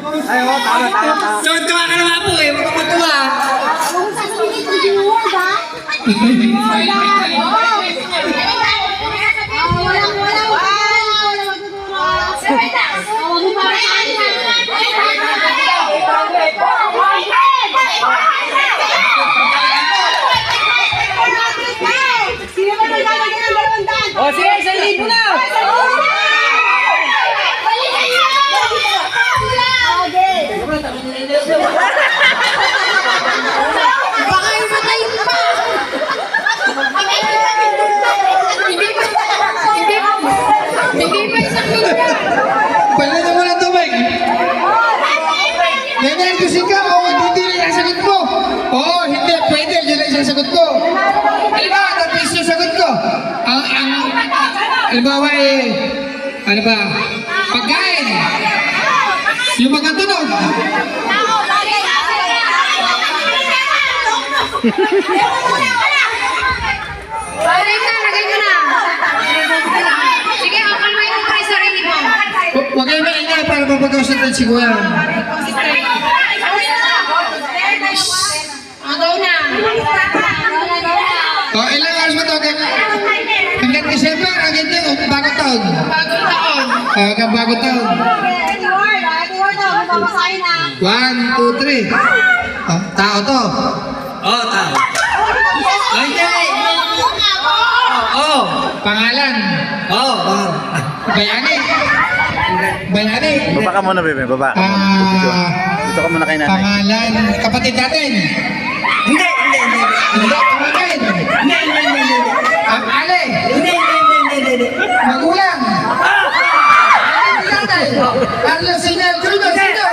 Ay, oh, tama. Tuwa ka naman po eh. Huwag ka matuwa. Kung sasabihin ko yung word, ha? Walang O sige, 1,000 na. baka imatayin pa! Hindi pa isang milyon! Palitan mo ng tubig. Nangyayari ka o hindi rin ang sagot mo. Oo, hindi. Pwede. Yun ang isang sagot ko. Halimbawa, tapos yung sagot ko. Halimbawa ano ba? Pagkain. Yung magkatunog. Lagay mo na! Sige, kalmahin mo pa yung sarili mo. Huwag kayo maingay para mapag-concentrate si Kuya. Go na! O, ilang oras mo ito? Hanggang December, hanggang bagong taon. Bagong taon. Hanggang bagong taon. Any word na. Mapapasahin na. 1, 2, 3. Tao to. Oh, tao. Okay. Oh. Pangalan. Oh, oh. Bayani. Bayani. Baba ka muna, bebe. Baba. Dito ka muna kay nanay. Pangalan. Kapatid natin. Hindi. Hindi. Pamangkin. Ale. Hindi. Magulang. Tatay. Carlos Senior Junior. Senior.